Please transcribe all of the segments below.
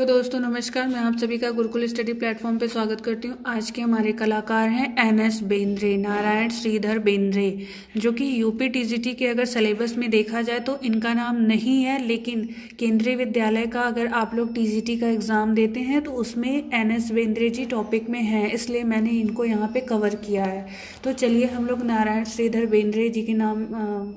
तो दोस्तों नमस्कार, मैं आप सभी का गुरुकुल स्टडी प्लेटफॉर्म पे स्वागत करती हूँ। आज के हमारे कलाकार हैं NS बेंद्रे, नारायण श्रीधर बेंद्रे, जो कि यूपी टीजीटी के अगर सिलेबस में देखा जाए तो इनका नाम नहीं है, लेकिन केंद्रीय विद्यालय का अगर आप लोग टीजीटी का एग्ज़ाम देते हैं तो उसमें NS बेंद्रे जी टॉपिक में हैं, इसलिए मैंने इनको यहाँ पे कवर किया है। तो चलिए हम लोग नारायण श्रीधर बेंद्रे जी के नाम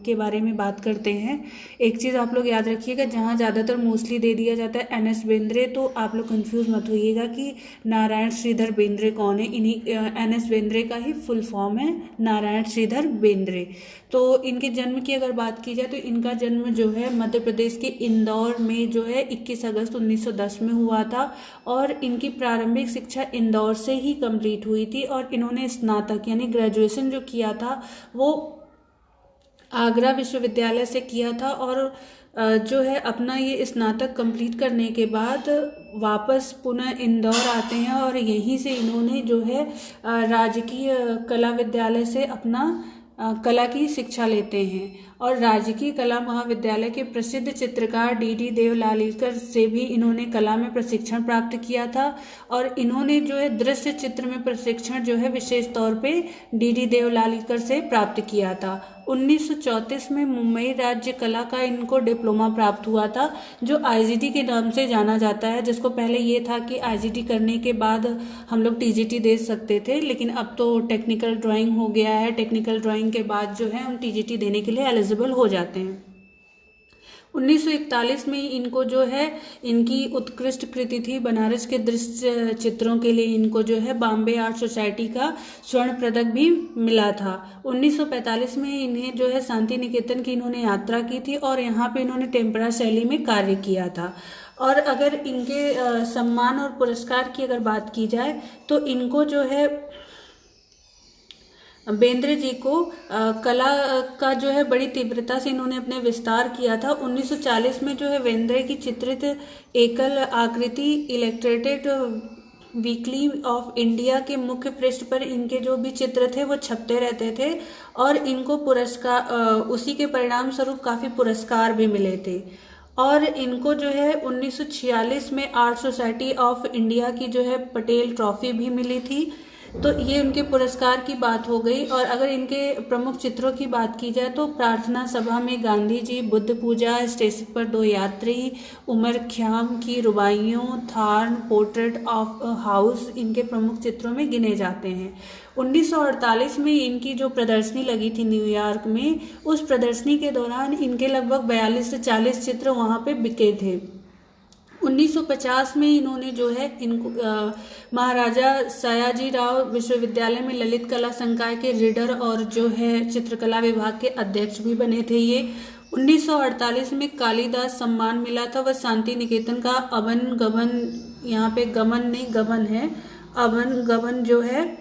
के बारे में बात करते हैं। एक चीज़ आप लोग याद रखिएगा, जहाँ ज़्यादातर मोस्टली दे दिया जाता है NS बेंद्रे, तो आप लोग कंफ्यूज मत होइएगा कि नारायण श्रीधर बेंद्रे कौन है। इन्हीं NS बेंद्रे का ही फुल फॉर्म है नारायण श्रीधर बेंद्रे। तो इनके जन्म की अगर बात की जाए तो इनका जन्म जो है मध्य प्रदेश के इंदौर में जो है 21 अगस्त 1910 में हुआ था, और इनकी प्रारंभिक शिक्षा इंदौर से ही कंप्लीट हुई थी, और इन्होंने स्नातक यानी ग्रेजुएशन जो किया था वो आगरा विश्वविद्यालय से किया था। और जो है अपना ये स्नातक कंप्लीट करने के बाद वापस पुनः इंदौर आते हैं, और यहीं से इन्होंने जो है राजकीय कला विद्यालय से अपना कला की शिक्षा लेते हैं। और राजकीय कला महाविद्यालय के प्रसिद्ध चित्रकार डी देवलालीकर से भी इन्होंने कला में प्रशिक्षण प्राप्त किया था, और इन्होंने जो है दृश्य चित्र में प्रशिक्षण जो है विशेष तौर पे डी देवलालीकर से प्राप्त किया था। 1934 में मुंबई राज्य कला का इनको डिप्लोमा प्राप्त हुआ था, जो IGT के नाम से जाना जाता है, जिसको पहले ये था कि IGT करने के बाद हम लोग TGT दे सकते थे, लेकिन अब तो टेक्निकल ड्राइंग हो गया है। टेक्निकल ड्राइंग के बाद जो है हम TGT देने के लिए एलिजिबल हो जाते हैं। 1941 में इनको जो है इनकी उत्कृष्ट कृति थी बनारस के दृश्य चित्रों के लिए, इनको जो है बॉम्बे आर्ट सोसाइटी का स्वर्ण पदक भी मिला था। 1945 में इन्हें जो है शांति निकेतन की इन्होंने यात्रा की थी, और यहाँ पे इन्होंने टेम्परा शैली में कार्य किया था। और अगर इनके सम्मान और पुरस्कार की अगर बात की जाए तो इनको जो है बेंद्रे जी को कला का जो है बड़ी तीव्रता से इन्होंने अपने विस्तार किया था। 1940 में जो है बेंद्रे की चित्रित एकल आकृति इलस्ट्रेटेड वीकली ऑफ इंडिया के मुख्य पृष्ठ पर इनके जो भी चित्र थे वो छपते रहते थे, और इनको पुरस्कार उसी के परिणाम स्वरूप काफ़ी पुरस्कार भी मिले थे। और इनको जो है 1946 में आर्ट सोसाइटी ऑफ इंडिया की जो है पटेल ट्रॉफी भी मिली थी। तो ये उनके पुरस्कार की बात हो गई। और अगर इनके प्रमुख चित्रों की बात की जाए तो प्रार्थना सभा में गांधी जी, बुद्ध पूजा, स्टेशन पर दो यात्री, उमर ख़्याम की रुबाइयों, थार्न, पोर्ट्रेट ऑफ हाउस इनके प्रमुख चित्रों में गिने जाते हैं। 1948 में इनकी जो प्रदर्शनी लगी थी न्यूयॉर्क में, उस प्रदर्शनी के दौरान इनके लगभग 42 से 40 चित्र वहाँ पे बिके थे। 1950 में इन्होंने जो है इनको महाराजा सयाजीराव विश्वविद्यालय में ललित कला संकाय के रीडर और जो है चित्रकला विभाग के अध्यक्ष भी बने थे ये। 1948 में कालिदास सम्मान मिला था। वह शांति निकेतन का अवन गगन, यहाँ पे गमन नहीं गगन है, अवन गगन जो है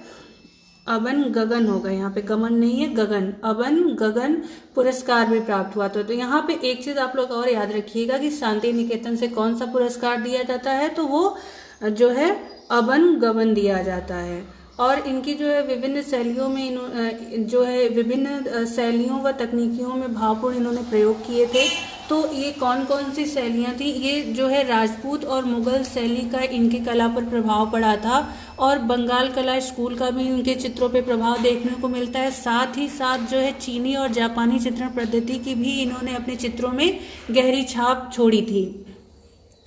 अवन गगन होगा, यहाँ पे गमन नहीं है गगन, अवन गगन पुरस्कार भी प्राप्त हुआ था। तो यहाँ पे एक चीज आप लोग और याद रखिएगा कि शांति निकेतन से कौन सा पुरस्कार दिया जाता है, तो वो जो है अवन गगन दिया जाता है। और इनकी जो है विभिन्न शैलियों में जो है विभिन्न शैलियों व तकनीकियों में भावपूर्ण इन्होंने प्रयोग किए थे। तो ये कौन कौन सी शैलियाँ थी, ये जो है राजपूत और मुगल शैली का इनकी कला पर प्रभाव पड़ा था, और बंगाल कला स्कूल का भी इनके चित्रों पे प्रभाव देखने को मिलता है। साथ ही साथ जो है चीनी और जापानी चित्रण पद्धति की भी इन्होंने अपने चित्रों में गहरी छाप छोड़ी थी।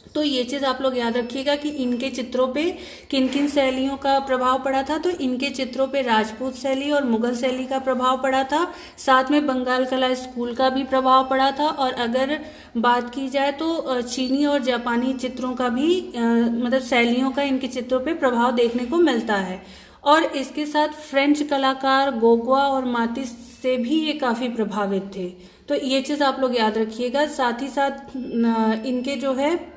तो ये चीज़ आप लोग याद रखिएगा कि इनके चित्रों पे किन किन शैलियों का प्रभाव पड़ा था। तो इनके चित्रों पे राजपूत शैली और मुगल शैली का प्रभाव पड़ा था, साथ में बंगाल कला स्कूल का भी प्रभाव पड़ा था। और अगर बात की जाए तो चीनी और जापानी चित्रों का भी मतलब शैलियों का इनके चित्रों पे प्रभाव देखने को मिलता है। और इसके साथ फ्रेंच कलाकार गोगवा और मातिस से भी ये काफ़ी प्रभावित थे। तो ये चीज़ आप लोग याद रखिएगा। साथ ही साथ इनके जो है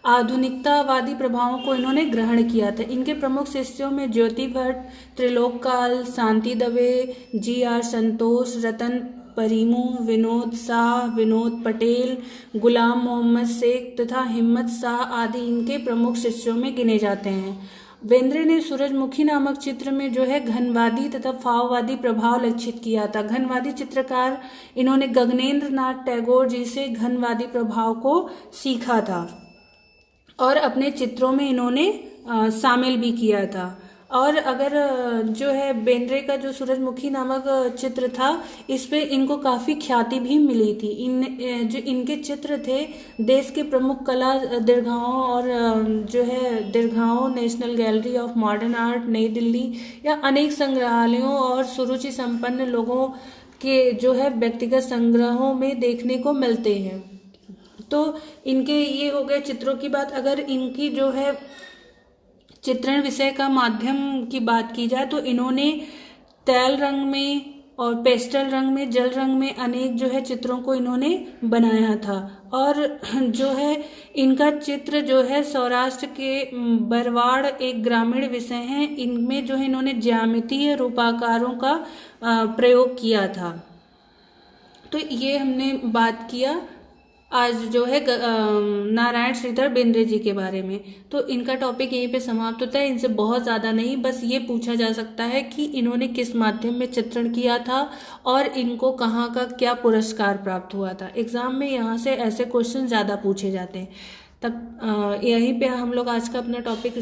आधुनिकतावादी प्रभावों को इन्होंने ग्रहण किया था। इनके प्रमुख शिष्यों में ज्योति भट्ट, त्रिलोककाल, शांति दवे, GR संतोष, रतन परिमू, विनोद शाह, विनोद पटेल, गुलाम मोहम्मद शेख तथा हिम्मत शाह आदि इनके प्रमुख शिष्यों में गिने जाते हैं। बेंद्रे ने सूरजमुखी नामक चित्र में जो है घनवादी तथा फाववादी प्रभाव लक्षित किया था। घनवादी चित्रकार इन्होंने गगनेंद्र नाथ टैगोर जी से घनवादी प्रभाव को सीखा था। और अपने चित्रों में इन्होंने शामिल भी किया था। और अगर जो है बेंद्रे का जो सूरजमुखी नामक चित्र था, इस पे इनको काफ़ी ख्याति भी मिली थी। जो इनके चित्र थे देश के प्रमुख कला दीर्घाओं और जो है दीर्घाओं national gallery of modern art New Delhi या अनेक संग्रहालयों और सुरुचि संपन्न लोगों के जो है व्यक्तिगत संग्रहों में देखने को मिलते हैं। तो इनके ये हो गए चित्रों की बात। अगर इनकी जो है चित्रण विषय का माध्यम की बात की जाए तो इन्होंने तैल रंग में और पेस्टल रंग में, जल रंग में अनेक जो है चित्रों को इन्होंने बनाया था। और जो है इनका चित्र जो है सौराष्ट्र के बरवाड़ एक ग्रामीण विषय है, इनमें जो है इन्होंने ज्यामितीय रूपाकारों का प्रयोग किया था। तो ये हमने बात किया आज जो है नारायण श्रीधर बेंद्रे जी के बारे में। तो इनका टॉपिक यहीं पे समाप्त होता है। इनसे बहुत ज़्यादा नहीं, बस ये पूछा जा सकता है कि इन्होंने किस माध्यम में चित्रण किया था और इनको कहाँ का क्या पुरस्कार प्राप्त हुआ था। एग्जाम में यहाँ से ऐसे क्वेश्चन ज़्यादा पूछे जाते हैं। तब यहीं पे हम लोग आज का अपना टॉपिक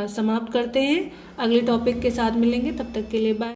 समाप्त करते हैं। अगले टॉपिक के साथ मिलेंगे, तब तक के लिए बाय।